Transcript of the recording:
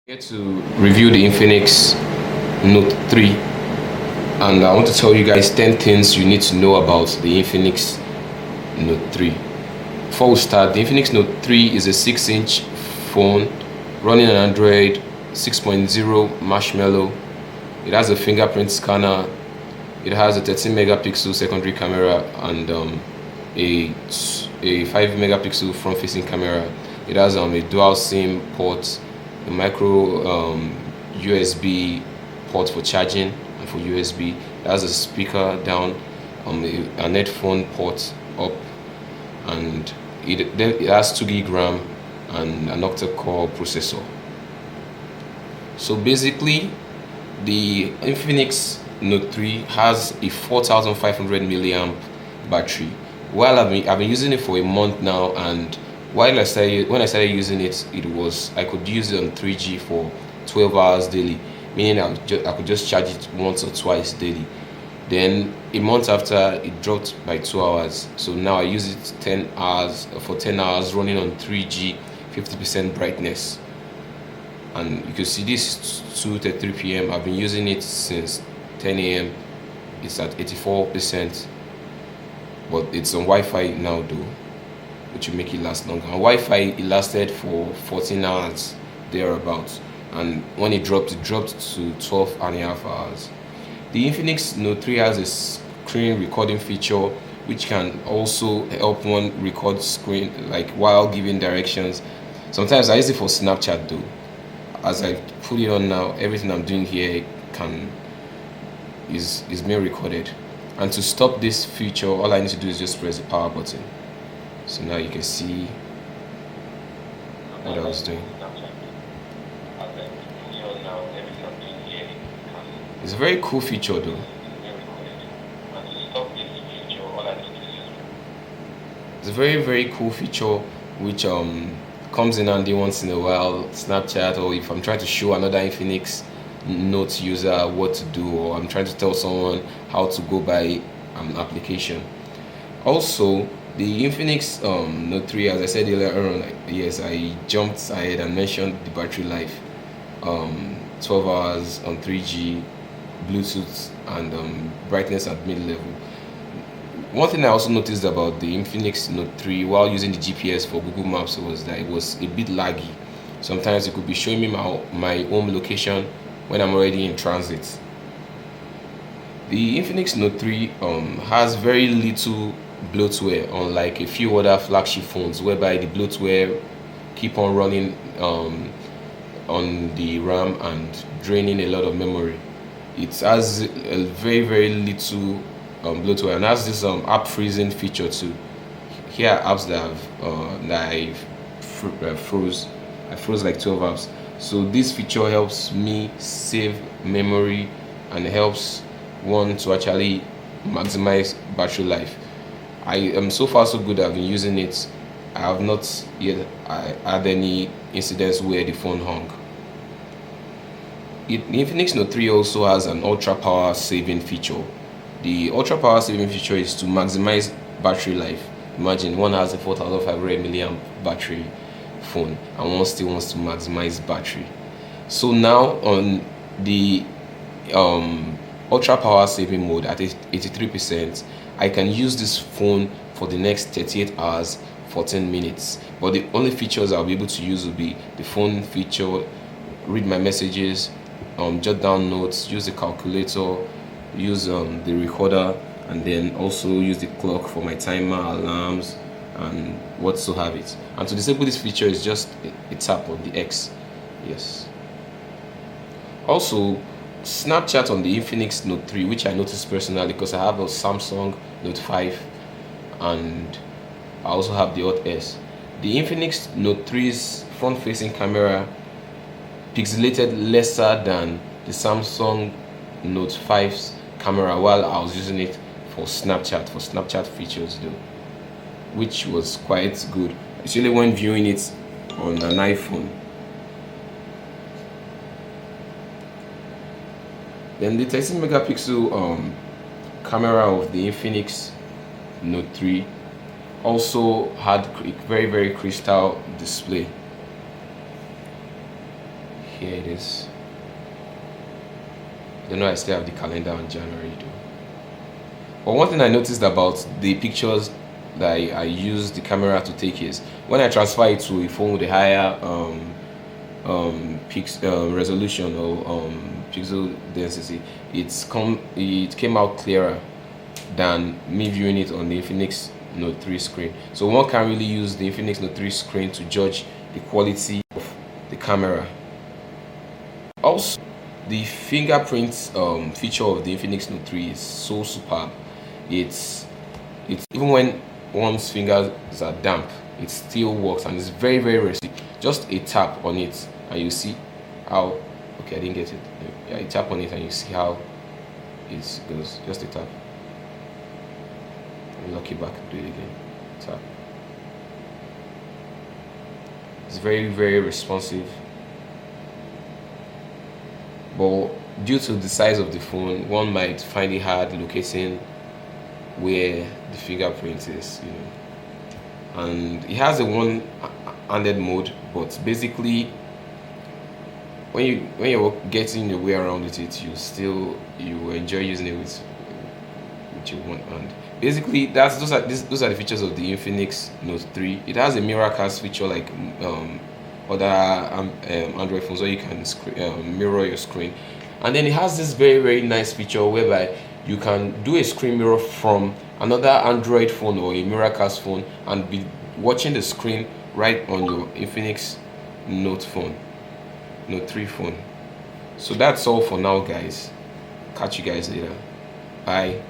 Here to review the Infinix Note 3, and I want to tell you guys 10 things you need to know about the Infinix Note 3. Before we start, the Infinix Note 3 is a 6-inch phone running on Android 6.0 Marshmallow. It has a fingerprint scanner, it has a 13 megapixel secondary camera and a 5 megapixel front facing camera. It has a dual SIM port, a micro USB port for charging and for USB. It has a speaker down, an headphone port up, and it has 2 gig RAM and an octa-core processor. So basically, the Infinix Note 3 has a 4500 milliamp battery. While I've been using it for a month now, and when I started using it, I could use it on 3G for 12 hours daily, meaning I could just charge it once or twice daily. Then a month after, it dropped by 2 hours. So now I use it 10 hours running on 3G, 50% brightness. And you can see this is 2:33 p.m. I've been using it since 10 a.m. It's at 84%, but it's on Wi-Fi now though, which will make it last longer. On Wi-Fi, it lasted for 14 hours thereabouts, and when it dropped to 12 and a half hours. The Infinix Note 3 has a screen recording feature, which can also help one record screen like while giving directions. Sometimes I use it for Snapchat though. As I put it on now, everything I'm doing here is being recorded. And to stop this feature, all I need to do is just press the power button. So now you can see what I was doing. It's a very cool feature though. It's a very cool feature which comes in handy once in a while. Snapchat, or if I'm trying to show another Infinix Note user what to do, or I'm trying to tell someone how to go by an application. Also, the Infinix Note 3, as I said earlier on, yes, I jumped ahead and mentioned the battery life. 12 hours on 3G, Bluetooth, and brightness at mid-level. One thing I also noticed about the Infinix Note 3 while using the GPS for Google Maps was that it was a bit laggy. Sometimes it could be showing me my home location when I'm already in transit. The Infinix Note 3 has very little bloatware, unlike a few other flagship phones whereby the bloatware keep on running on the RAM and draining a lot of memory. It has a very little bloatware, and has this app freezing feature too. Here are apps that I froze. I froze like 12 apps. So this feature helps me save memory and helps one to actually maximize battery life. I am so far so good. I've been using it. I have not yet had any incidents where the phone hung. The Infinix Note 3 also has an ultra power saving feature. The ultra power saving feature is to maximize battery life. Imagine one has a 4500 milliamp battery phone and one still wants to maximize battery. So now on the ultra power saving mode at 83%, I can use this phone for the next 38 hours 14 minutes. But the only features I'll be able to use will be the phone feature, read my messages, jot down notes, use the calculator, use the recorder, and then also use the clock for my timer, alarms, and what so have it. And to disable this feature is just a tap on the X. Yes. Also, Snapchat on the Infinix Note 3, which I noticed personally because I have a Samsung Note 5 and I also have the Hot S. The Infinix Note 3's front-facing camera pixelated lesser than the Samsung Note 5's camera while I was using it for Snapchat features though, which was quite good, especially when viewing it on an iPhone. Then the 13 megapixel camera of the Infinix Note 3 also had a very crystal display. Here it is. I don't know, I still have the calendar on January though. But one thing I noticed about the pictures that I use the camera to take is when I transfer it to a phone with a higher resolution or pixel density, it came out clearer than me viewing it on the Infinix Note 3 screen. So one can really use the Infinix Note 3 screen to judge the quality of the camera. Also, the fingerprint feature of the Infinix Note 3 is so superb. It's even when one's fingers are damp, it still works, and it's very resistant. Just a tap on it and you see how, okay, I didn't get it. Yeah, you tap on it and you see how it goes. Just a tap. Lock it back, do it again. Tap. It's very responsive. But due to the size of the phone, one might find it hard locating where the fingerprint is, you know. And it has a one-handed mode, but basically when you're getting your way around with it, you enjoy using it with your one hand. Basically, those are the features of the Infinix Note 3. It has a mirrorcast feature like other Android phones, where you can mirror your screen, and then it has this very nice feature whereby you can do a screen mirror from another Android phone or a mirrorcast phone and be watching the screen right on your Infinix Note 3 phone. So that's all for now, guys. Catch you guys later. Bye.